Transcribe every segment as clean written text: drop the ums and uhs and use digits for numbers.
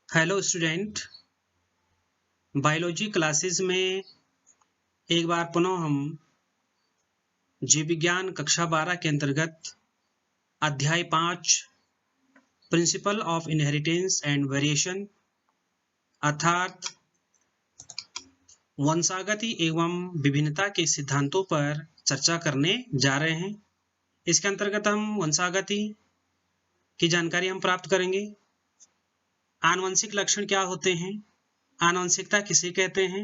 Hello student. Biology classes में एक बार पुनः हम जीव विज्ञान कक्षा 12 के अंतर्गत अध्याय 5 principle of inheritance and variation अर्थात वंशागति एवं विभिन्नता के सिद्धांतों पर चर्चा करने जा रहे हैं। इसके अंतर्गत हम वंशागति की जानकारी हम प्राप्त करेंगे। आनुवंशिक लक्षण क्या होते हैं, आनुवंशिकता किसे कहते हैं,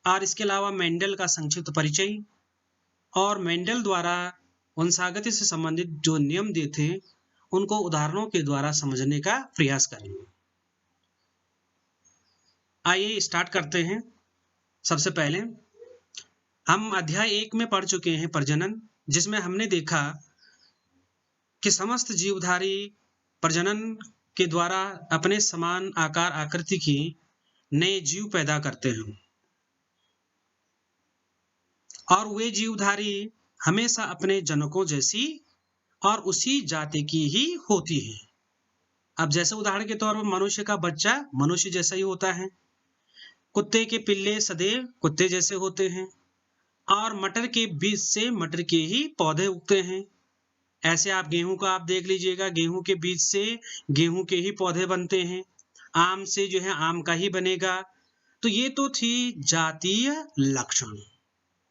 और इसके अलावा मेंडल का संक्षिप्त परिचय और मेंडल द्वारा वंशागति से संबंधित जो नियम दिए थे उनको उदाहरणों के द्वारा समझने का प्रयास करेंगे। आइए स्टार्ट करते हैं। सबसे पहले हम अध्याय 1 में पढ़ चुके हैं प्रजनन, जिसमें हमने देखा कि समस्त जीवधारी प्रजनन के द्वारा अपने समान आकार आकृति की नए जीव पैदा करते हैं और वे जीवधारी हमेशा अपने जनकों जैसी और उसी जाति की ही होती है। अब जैसे उदाहरण के तौर पर मनुष्य का बच्चा मनुष्य जैसा ही होता है, कुत्ते के पिल्ले सदैव कुत्ते जैसे होते हैं और मटर के बीज से मटर के ही पौधे उगते हैं। ऐसे आप गेहूं का आप देख लीजिएगा, गेहूं के बीज से गेहूं के ही पौधे बनते हैं, आम से जो है आम का ही बनेगा। तो ये तो थी जातीय लक्षण,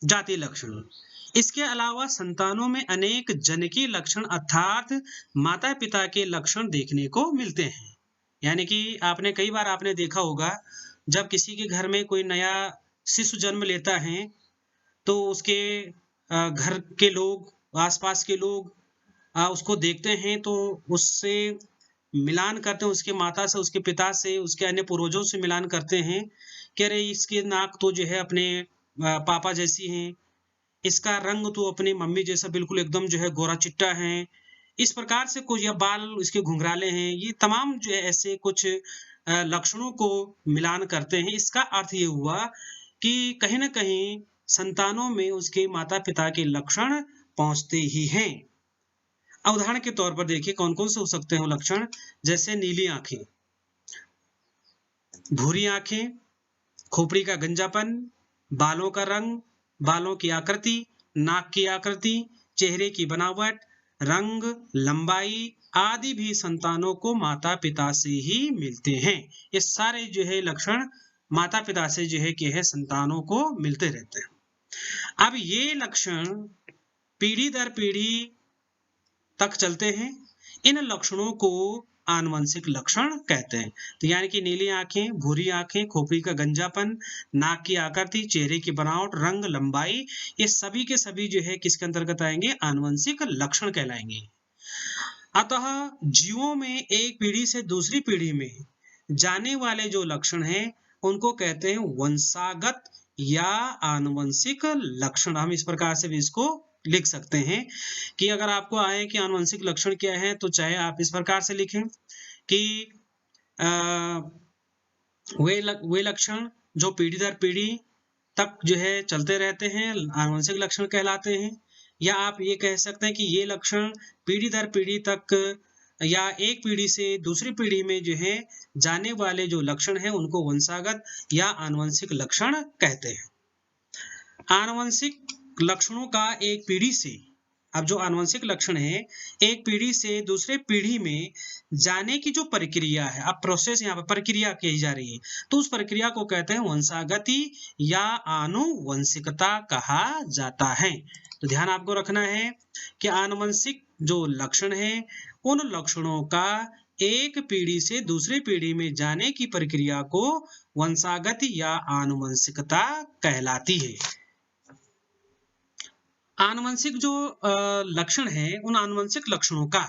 जातीय लक्षण। इसके अलावा संतानों में अनेक जनकीय लक्षण अर्थात माता पिता के लक्षण देखने को मिलते हैं। यानी कि आपने कई बार आपने देखा होगा, जब किसी के घर में कोई नया शिशु जन्म लेता है तो उसके घर के लोग, आसपास के लोग उसको देखते हैं तो उससे मिलान करते हैं, उसके माता से, उसके पिता से, उसके अन्य पूर्वजों से मिलान करते हैं कि अरे इसकी नाक तो जो है अपने पापा जैसी है, इसका रंग तो अपनी मम्मी जैसा बिल्कुल एकदम जो है गोरा चिट्टा है, इस प्रकार से कुछ, या बाल इसके घुंघराले हैं। ये तमाम जो है ऐसे कुछ लक्षणों को मिलान करते हैं। इसका अर्थ ये हुआ कि कहीं ना कहीं संतानों में उसके माता पिता के लक्षण पहुंचते ही हैं। उदाहरण के तौर पर देखिए कौन कौन से हो सकते हैं लक्षण, जैसे नीली आंखें, भूरी आंखें, खोपड़ी का गंजापन, बालों का रंग, बालों की आकृति, नाक की आकृति, चेहरे की बनावट, रंग, लंबाई आदि भी संतानों को माता पिता से ही मिलते हैं। ये सारे जो है लक्षण माता पिता से जो है कि है संतानों को मिलते रहते हैं। अब ये लक्षण पीढ़ी दर पीढ़ी तक चलते हैं। इन लक्षणों को आनुवंशिक लक्षण कहते हैं। तो यानी कि नीली आंखें, भूरी आंखें, खोपड़ी का गंजापन, नाक की आकृति, चेहरे की बनावट, रंग, लंबाई, ये सभी के सभी जो है किसके अंतर्गत आएंगे, आनुवंशिक लक्षण कहलाएंगे। अतः जीवों में एक पीढ़ी से दूसरी पीढ़ी में जाने वाले जो लक्षण हैं उनको कहते हैं वंशागत या आनुवंशिक लक्षण। हम इस प्रकार से भी इसको लिख सकते हैं कि अगर आपको आए कि आनुवंशिक लक्षण क्या है, तो चाहे आप इस प्रकार से लिखें कि वे लक्षण जो पीढ़ी दर पीढ़ी तक जो है चलते रहते हैं आनुवंशिक लक्षण कहलाते हैं। या आप ये कह सकते हैं कि ये लक्षण पीढ़ी दर पीढ़ी तक या एक पीढ़ी से दूसरी पीढ़ी में जो है जाने वाले जो लक्षण हैं उनको वंशागत या आनुवंशिक लक्षण कहते हैं। आनुवंशिक लक्षणों का एक पीढ़ी से, अब जो आनुवंशिक लक्षण है एक पीढ़ी से दूसरे पीढ़ी में जाने की जो प्रक्रिया है, अब प्रोसेस यहाँ पर प्रक्रिया कही जा रही है, तो उस प्रक्रिया को कहते हैं वंशागति या आनुवंशिकता कहा जाता है। तो ध्यान आपको रखना है कि आनुवंशिक जो लक्षण है उन लक्षणों का एक पीढ़ी से दूसरी पीढ़ी में जाने की प्रक्रिया को वंशागति या आनुवंशिकता कहलाती है। आनुवंशिक जो लक्षण है, उन आनुवंशिक लक्षणों का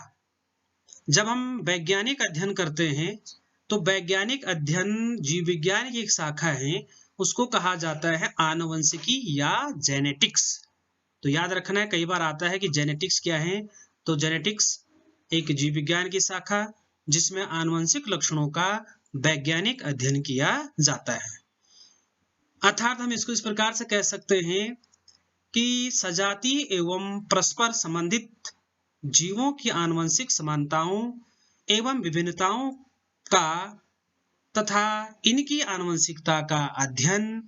जब हम वैज्ञानिक अध्ययन करते हैं तो वैज्ञानिक अध्ययन जीव विज्ञान की एक शाखा है, उसको कहा जाता है आनुवंशिकी या जेनेटिक्स। तो याद रखना है, कई बार आता है कि जेनेटिक्स क्या है, तो जेनेटिक्स एक जीव विज्ञान की शाखा जिसमें आनुवंशिक लक्षणों का वैज्ञानिक अध्ययन किया जाता है। अर्थात हम इसको इस प्रकार से कह सकते हैं कि सजातीय एवं परस्पर संबंधित जीवों की आनुवंशिक समानताओं एवं विभिन्नताओं का तथा इनकी आनुवंशिकता का अध्ययन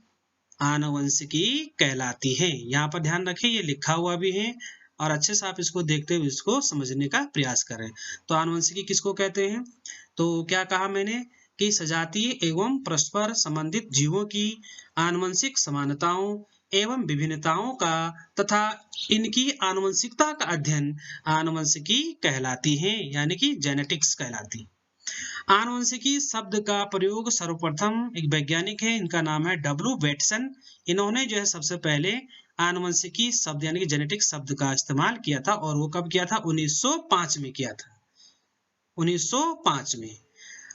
आनुवंशिकी कहलाती है। यहाँ पर ध्यान रखें, ये लिखा हुआ भी है और अच्छे से आप इसको देखते हुए इसको समझने का प्रयास करें। तो आनुवंशिकी किसको कहते हैं? तो क्या कहा मैंने कि सजातीय एवं परस्पर संबंधित जीवों की आनुवंशिक समानताओं एवं विभिन्नताओं का तथा इनकी आनुवंशिकता का अध्ययन आनुवंशिकी कहलाती है, यानी कि जेनेटिक्स कहलाती। आनुवंशिकी शब्द का प्रयोग सर्वप्रथम एक वैज्ञानिक है, इनका नाम है डब्ल्यू वेटसन। इन्होंने जो है सबसे पहले आनुवंशिकी शब्द यानी कि जेनेटिक्स शब्द का इस्तेमाल किया था, और वो कब किया था? 1905 में किया था, 1905 में।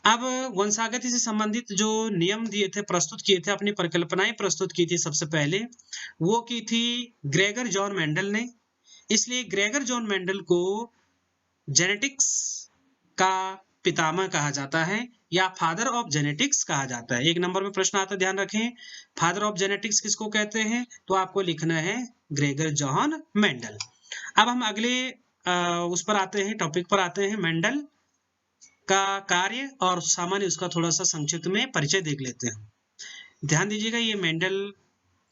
अब वंशागति से संबंधित जो नियम दिए थे, प्रस्तुत किए थे, अपनी परिकल्पनाएं प्रस्तुत की थी सबसे पहले, वो की थी ग्रेगर जॉन मेंडल ने। इसलिए ग्रेगर जॉन मेंडल को जेनेटिक्स का पितामह कहा जाता है या फादर ऑफ जेनेटिक्स कहा जाता है। एक नंबर में प्रश्न आता है, ध्यान रखें, फादर ऑफ जेनेटिक्स किसको कहते हैं? तो आपको लिखना है ग्रेगर जॉन मेंडल। अब हम अगले उस पर आते हैं, टॉपिक पर आते हैं। मेंडल का कार्य और सामान्य उसका थोड़ा सा संक्षिप्त में परिचय देख लेते हैं। ध्यान दीजिएगा, ये मेंडल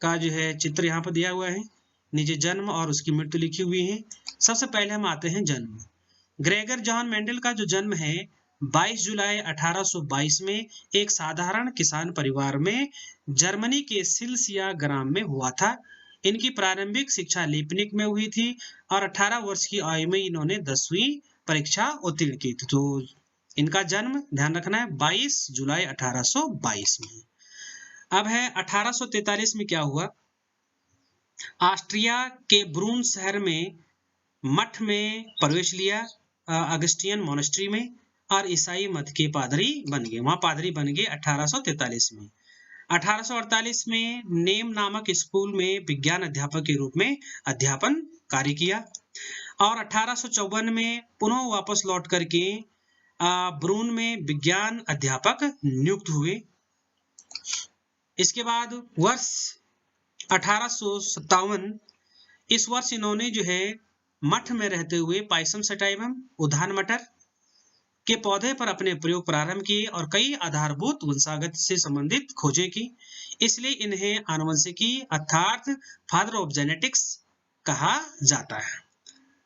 का जो है चित्र यहाँ पर दिया हुआ है, नीचे जन्म और उसकी मृत्यु लिखी हुई है। सबसे पहले हम आते हैं जन्म। ग्रेगर जॉन मेंडल का जो जन्म है 22 जुलाई 1822 में एक साधारण किसान परिवार में जर्मनी के सिलसिया ग्राम में हुआ था। इनकी प्रारंभिक शिक्षा लीपनिक में हुई थी और 18 वर्ष की आयु में इन्होंने 10वीं परीक्षा उत्तीर्ण की थी। तो इनका जन्म ध्यान रखना है 22 जुलाई 1822 में। अब है 1843 में क्या हुआ? ऑस्ट्रिया के ब्रून शहर में मठ में प्रवेश लिया, अगस्टियन मोनेस्ट्री में, और ईसाई मत के पादरी बन गए, वहां पादरी बन गए 1843 में। 1848 में नेम नामक स्कूल में विज्ञान अध्यापक के रूप में अध्यापन कार्य किया और 1854 में पुनः वापस लौट करके ब्रून में विज्ञान अध्यापक नियुक्त हुए। इसके बाद वर्ष 1857, इस वर्ष इन्होंने जो है मठ में रहते हुए पाइसम सटाइवम उद्यान मटर के पौधे पर अपने प्रयोग प्रारंभ किए और कई आधारभूत वंशागत से संबंधित खोजें की। इसलिए इन्हें आनुवंशिकी अर्थात फादर ऑफ जेनेटिक्स कहा जाता है।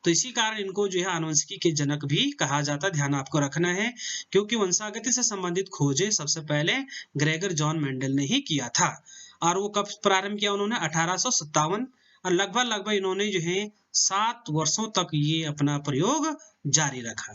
तो इसी कारण इनको जो है आनुवंशिकी के जनक भी कहा जाता है, ध्यान आपको रखना है, क्योंकि वंशागति से संबंधित खोजें सबसे पहले ग्रेगर जॉन मेंडल ने ही किया था। और वो कब प्रारंभ किया उन्होंने? 1857, और लगभग इन्होंने जो है 7 वर्षों तक ये अपना प्रयोग जारी रखा।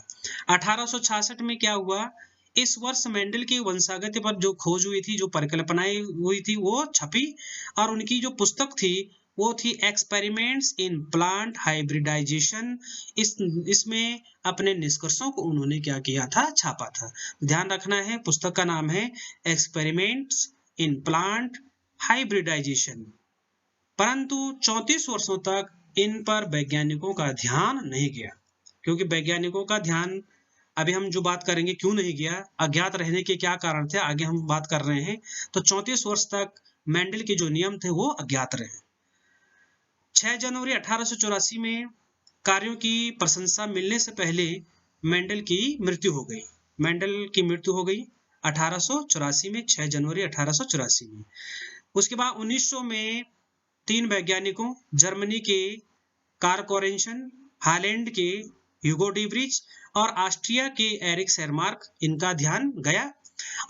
1866 में क्या हुआ? इस वर्ष मेंडल की वंशागति पर जो खोज हुई थी, जो परिकल्पनाएं हुई थी, वो छपी और उनकी जो पुस्तक थी वो थी एक्सपेरिमेंट्स इन प्लांट हाइब्रिडाइजेशन। इसमें अपने निष्कर्षों को उन्होंने क्या किया था? छापा था। ध्यान रखना है, पुस्तक का नाम है एक्सपेरिमेंट्स इन प्लांट हाइब्रिडाइजेशन। परंतु 34 वर्षों तक इन पर वैज्ञानिकों का ध्यान नहीं गया, क्योंकि वैज्ञानिकों का ध्यान, अभी हम जो बात करेंगे क्यों नहीं गया, अज्ञात रहने के क्या कारण थे, आगे हम बात कर रहे हैं। तो 34 वर्ष तक मेंडल के जो नियम थे वो अज्ञात रहे। 6 जनवरी 1884 में कार्यों की प्रशंसा मिलने से पहले मेंडल की मृत्यु हो गई। मेंडल की मृत्यु हो गई 1884 में, 6 जनवरी 1884 में। उसके बाद 1900 में 3 वैज्ञानिकों, जर्मनी के कार्ल कोरेंशन, हालैंड के ह्यूगो डी ब्रिज और ऑस्ट्रिया के एरिक शेरमार्क, इनका ध्यान गया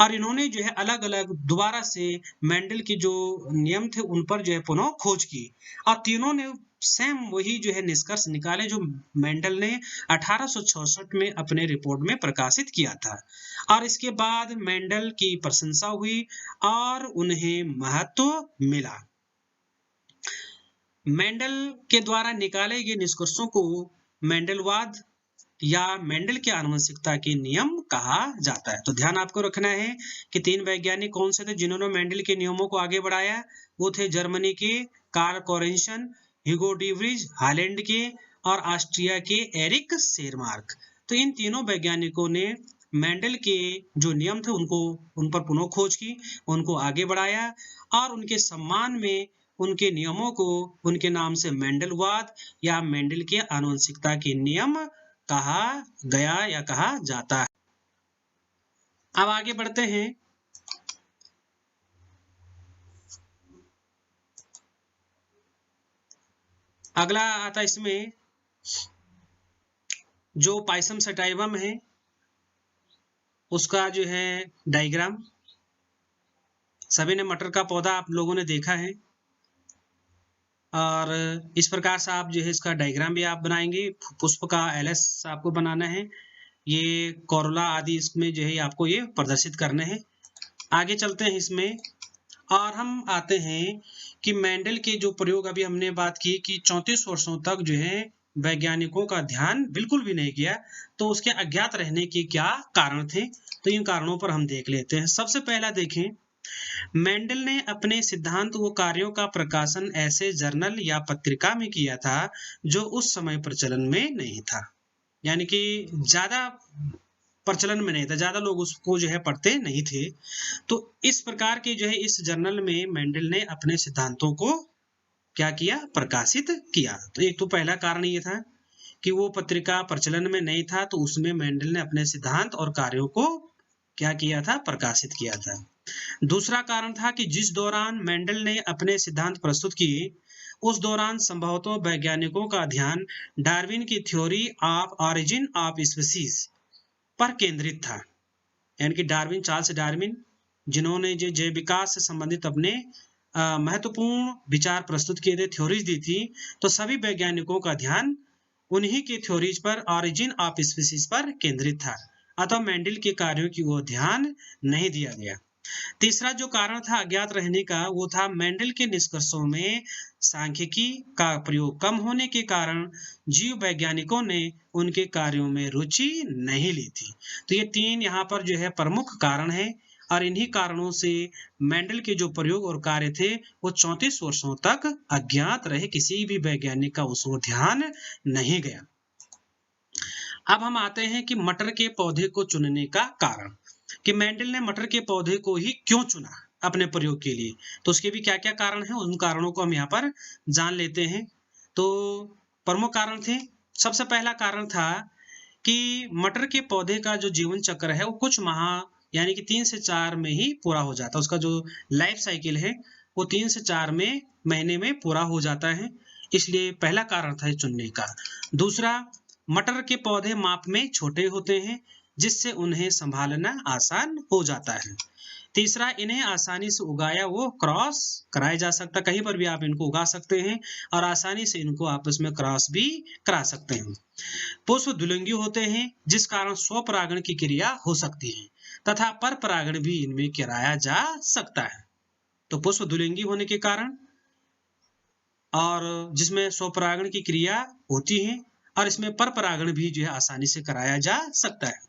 और इन्होंने जो है अलग अलग दोबारा से मेंडल के जो नियम थे उन पर जो है पुनः खोज की और तीनों ने सेम वही जो है निष्कर्ष निकाले जो मेंडल ने 1866 में अपने रिपोर्ट में प्रकाशित किया था। और इसके बाद मेंडल की प्रशंसा हुई और उन्हें महत्व मिला। मेंडल के द्वारा निकाले गए निष्कर्षों को मेंडलवाद या मेंडल के आनुवंशिकता के नियम कहा जाता है। तो ध्यान आपको रखना है कि 3 वैज्ञानिक कौन से थे जिन्होंने मेंडल के नियमों को आगे बढ़ाया? वो थे जर्मनी के Carl Correns, Hugo de Vries Holland के और ऑस्ट्रिया के एरिक शेरमार्क। तो इन तीनों वैज्ञानिकों ने मेंडल के जो नियम थे उन पर पुनः खोज की, उनको आगे बढ़ाया और उनके सम्मान में उनके नियमों को उनके नाम से मेंडलवाद या मेंडल के आनुवंशिकता के नियम कहा गया या कहा जाता है। अब आगे बढ़ते हैं। अगला आता है इसमें जो पाइसम सटाइवम है उसका जो है डायग्राम। सभी ने मटर का पौधा आप लोगों ने देखा है और इस प्रकार से आप जो है इसका डायग्राम भी आप बनाएंगे। पुष्प का एलएस आपको बनाना है, ये कोरोला आदि इसमें जो है आपको ये प्रदर्शित करने हैं। आगे चलते हैं इसमें और हम आते हैं कि मेंडल के जो प्रयोग अभी हमने बात की कि 34 वर्षों तक जो है वैज्ञानिकों का ध्यान बिल्कुल भी नहीं किया, तो उसके अज्ञात रहने के क्या कारण थे, तो इन कारणों पर हम देख लेते हैं। सबसे पहला देखें, मेंडल ने अपने सिद्धांत व कार्यों का प्रकाशन ऐसे जर्नल या पत्रिका में किया था जो उस समय प्रचलन में नहीं था, यानी कि ज्यादा प्रचलन में नहीं था, ज्यादा लोग उसको जो है पढ़ते नहीं थे। तो इस प्रकार के जो है इस जर्नल में मेंडल ने अपने सिद्धांतों को क्या किया, प्रकाशित किया। तो एक तो पहला कारण ये था कि वो पत्रिका प्रचलन में नहीं था, तो उसमें मेंडल ने अपने सिद्धांत और कार्यों को क्या किया था, प्रकाशित किया था। दूसरा कारण था कि जिस दौरान मेंडल ने अपने सिद्धांत प्रस्तुत किए उस दौरान संभवतः वैज्ञानिकों का ध्यान डार्विन की theory of origin of species पर केंद्रित था, यानी कि डार्विन, चार्ल्स डार्विन, जिन्होंने जो जैव विकास से संबंधित अपने महत्वपूर्ण विचार प्रस्तुत किए थे, थ्योरीज दी थी, तो सभी वैज्ञानिकों का ध्यान उन्हीं के थ्योरीज पर, ऑरिजिन ऑफ स्पीसीज पर केंद्रित था, अतः मेंडल के कार्यों की ओर ध्यान नहीं दिया गया। तीसरा जो कारण था अज्ञात रहने का वो था मेंडल के निष्कर्षों में सांख्यिकी का प्रयोग कम होने के कारण जीव वैज्ञानिकों ने उनके कार्यों में रुचि नहीं ली थी। तो ये तीन यहाँ पर जो है प्रमुख कारण है और इन्हीं कारणों से मेंडल के जो प्रयोग और कार्य थे वो 34 वर्षों तक अज्ञात रहे, किसी भी वैज्ञानिक का उस ओर ध्यान नहीं गया। अब हम आते हैं कि मटर के पौधे को चुनने का कारण, कि मेंडल ने मटर के पौधे को ही क्यों चुना अपने प्रयोग के लिए, तो उसके भी क्या क्या कारण हैं, उन कारणों को हम यहाँ पर जान लेते हैं। तो प्रमुख कारण थे, सबसे पहला कारण था कि मटर के पौधे का जो जीवन चक्र है वो कुछ माह यानी कि 3 से 4 में ही पूरा हो जाता है। उसका जो लाइफ साइकिल है वो 3 से 4 महीने में पूरा हो जाता है, इसलिए पहला कारण था चुनने का। दूसरा, मटर के पौधे माप में छोटे होते हैं जिससे उन्हें संभालना आसान हो जाता है। तीसरा, इन्हें आसानी से उगाया वो क्रॉस कराया जा सकता, कहीं पर भी आप इनको उगा सकते हैं और आसानी से इनको आपस में क्रॉस भी करा सकते हैं। पुष्प द्विलिंगी होते हैं जिस कारण स्वपरागण की क्रिया हो सकती है तथा पर परागण भी इनमें कराया जा सकता है। तो पुष्प द्विलिंगी होने के कारण और जिसमें स्वपरागण की क्रिया होती है और इसमें पर परागण भी जो है आसानी से कराया जा सकता है।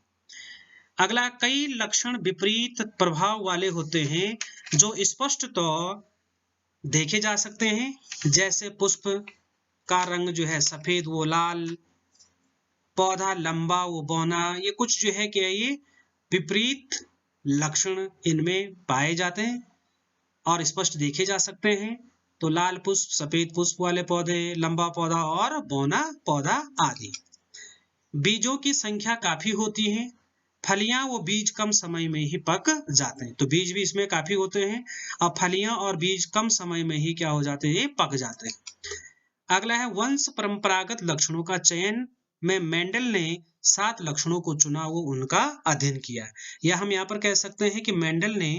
अगला, कई लक्षण विपरीत प्रभाव वाले होते हैं जो स्पष्ट तो देखे जा सकते हैं, जैसे पुष्प का रंग जो है सफेद वो लाल, पौधा लंबा वो बौना, ये कुछ जो है क्या ये विपरीत लक्षण इनमें पाए जाते हैं और स्पष्ट देखे जा सकते हैं। तो लाल पुष्प, सफेद पुष्प वाले पौधे, लंबा पौधा और बौना पौधा आदि। बीजों की संख्या काफी होती है, फलियां वो बीज कम समय में ही पक जाते हैं, तो बीज भी इसमें काफी होते हैं और फलियां और बीज कम समय में ही क्या हो जाते हैं, पक जाते हैं। अगला है वंश परंपरागत लक्षणों का चयन में मेंडल ने 7 लक्षणों को चुना, वो उनका अध्ययन किया। या हम यहाँ पर कह सकते हैं कि मेंडल ने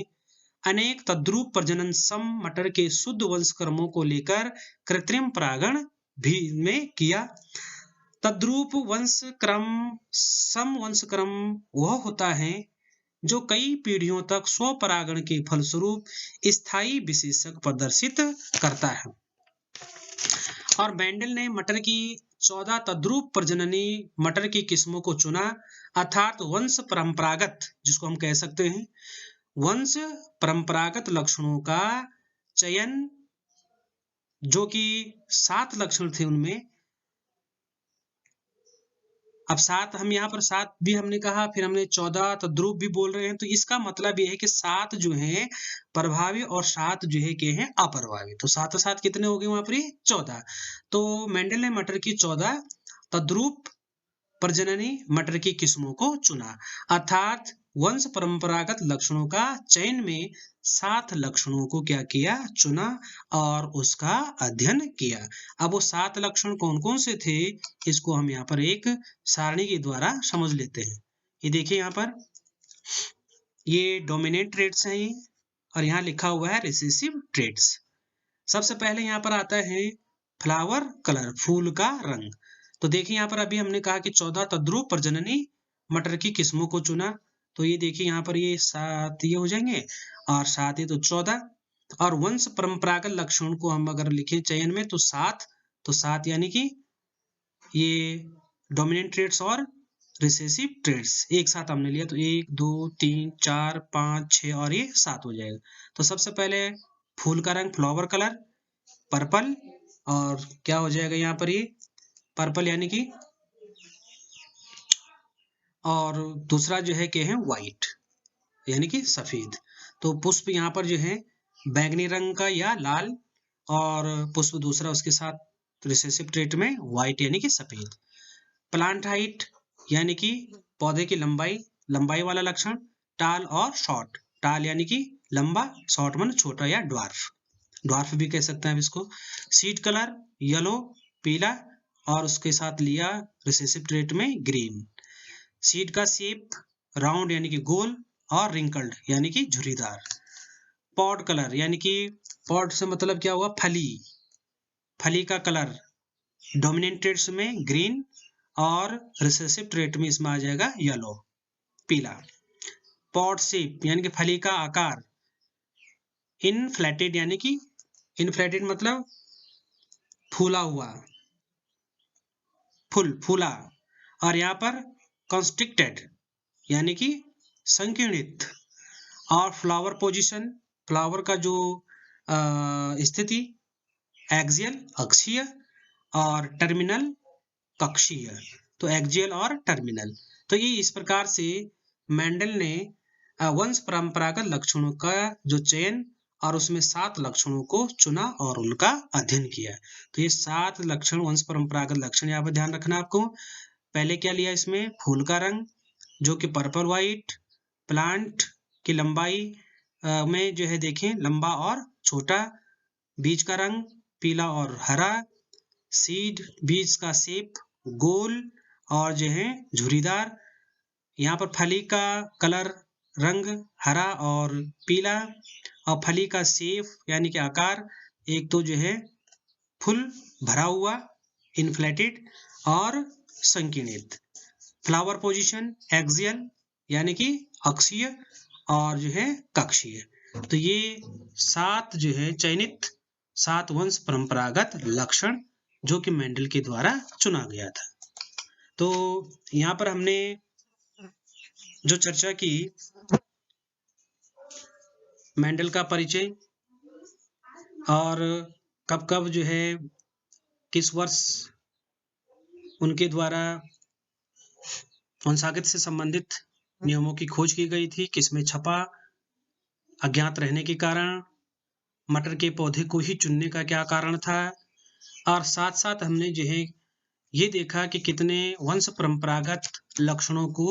अनेक तद्रूप प्रजनन सम मटर के शुद्ध वंश क्रमों को लेकर कृत्रिम परागण भी में किया। तद्रूप वंश क्रम, सम वंश क्रम वह होता है जो कई पीढ़ियों तक स्वपरागण के फलस्वरूप स्थायी विशेषक प्रदर्शित करता है। और मेंडल ने मटर की 14 तद्रूप प्रजननी मटर की किस्मों को चुना, अर्थात वंश परंपरागत, जिसको हम कह सकते हैं वंश परंपरागत लक्षणों का चयन, जो कि 7 लक्षण थे उनमें। अब 7 हम यहाँ पर 7 भी हमने कहा, फिर हमने 14 तद्रूप भी बोल रहे हैं, तो इसका मतलब यह है कि 7 जो है प्रभावी और 7 जो है के हैं अप्रभावी, तो 7 7 कितने हो गए वहां पर 14। तो मेंडल ने मटर की 14 तद्रूप प्रजननी मटर की किस्मों को चुना, अर्थात वंश परंपरागत लक्षणों का चयन में 7 लक्षणों को क्या किया, चुना और उसका अध्ययन किया। अब वो 7 लक्षण कौन कौन से थे, इसको हम यहाँ पर एक सारणी के द्वारा समझ लेते हैं। ये देखिए यहाँ पर ये डोमिनेंट ट्रेट्स हैं ये, और यहाँ लिखा हुआ है रिसेसिव ट्रेट्स। सबसे पहले यहाँ पर आता है फ्लावर कलर, फूल का रंग। तो देखिए यहाँ पर अभी हमने कहा कि 14 तद्रुव प्रजननी मटर की किस्मों को चुना। तो ये देखिए यहाँ पर ये 7 ये हो जाएंगे और 7 ये तो 14। और वंश परंपरागत लक्षण को हम अगर लिखें चयन में तो 7 यानी कि ये डोमिनेंट ट्रेट्स और रिसेसिव ट्रेट्स एक साथ हमने लिया तो 1 2 3 4 5 6 और ये 7 हो जाएगा। तो सबसे पहले फूल का रंग फ्लावर कलर पर्पल, और क्या हो जाएगा यहाँ पर ये पर्पल यानी कि, और दूसरा जो है क्या है व्हाइट यानी कि सफेद। तो पुष्प यहाँ पर जो है बैंगनी रंग का या लाल, और पुष्प दूसरा उसके साथ रिसेसिव ट्रेट में व्हाइट यानी कि सफेद। प्लांट हाइट यानी कि पौधे की लंबाई वाला लक्षण, टाल और शॉर्ट, टाल यानी कि लंबा, शॉर्ट मन छोटा या ड्वार्फ भी कह सकते हैं इसको। सीड कलर येलो पीला, और उसके साथ लिया रिसेसिव ट्रेट में ग्रीन। सीड का शेप राउंड यानी कि गोल, और रिंकल्ड यानी कि झुर्रीदार। पॉड कलर यानी कि पॉड से मतलब क्या हुआ, फली का कलर डोमिनेंट ट्रेट्स में ग्रीन, और रिसेसिव ट्रेट में इसमें आ जाएगा येलो पीला। पॉड शेप यानी कि फली का आकार, इनफ्लेटेड यानी कि इनफ्लेटेड मतलब फूला हुआ, फूला, और यहाँ पर कंस्ट्रिक्टेड यानी कि संकीर्णित। और फ्लावर पोजीशन, फ्लावर का जो स्थिति एक्सियल अक्षीय, और टर्मिनल कक्षीय। तो एक्सियल और टर्मिनल। तो ये इस प्रकार से मेंडल ने वंश परंपरागत लक्षणों का जो चयन और उसमें 7 लक्षणों को चुना और उनका अध्ययन किया। तो ये 7 लक्षण वंश परंपरागत लक्षण यहाँ पर ध्यान रखना आपको। पहले क्या लिया इसमें, फूल का रंग जो कि पर्पल व्हाइट, प्लांट की लंबाई में जो है देखें लंबा और छोटा, बीज का रंग पीला और हरा, सीड बीज का शेप गोल और जो है झुर्रीदार। यहाँ पर फली का कलर रंग हरा और पीला, और फली का शेप यानी कि आकार, एक तो जो है फुल भरा हुआ इन्फ्लेटेड और संकीर्णित। फ्लावर पोजीशन एक्सियल यानी कि अक्षीय, और जो है कक्षीय। तो ये 7 जो है चयनित 7 वंश परंपरागत लक्षण जो कि मेंडल के द्वारा चुना गया था। तो यहाँ पर हमने जो चर्चा की मेंडल का परिचय, और कब कब जो है किस वर्ष उनके द्वारा वंशागत से संबंधित नियमों की खोज की गई थी, किसमें छपा, अज्ञात रहने के कारण, मटर के पौधे को ही चुनने का क्या कारण था, और साथ साथ हमने जो है ये देखा कि कितने वंश परंपरागत लक्षणों को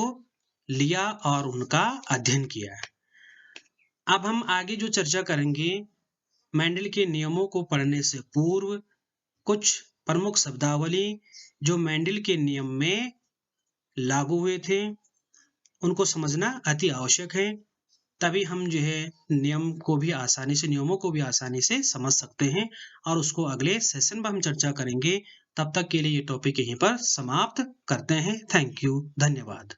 लिया और उनका अध्ययन किया। अब हम आगे जो चर्चा करेंगे मेंडल के नियमों को पढ़ने से पूर्व कुछ प्रमुख शब्दावली जो मेंडल के नियम में लागू हुए थे उनको समझना अति आवश्यक है। तभी हम जो है नियमों को भी आसानी से समझ सकते हैं, और उसको अगले सेशन में हम चर्चा करेंगे। तब तक के लिए ये टॉपिक यहीं पर समाप्त करते हैं। थैंक यू, धन्यवाद।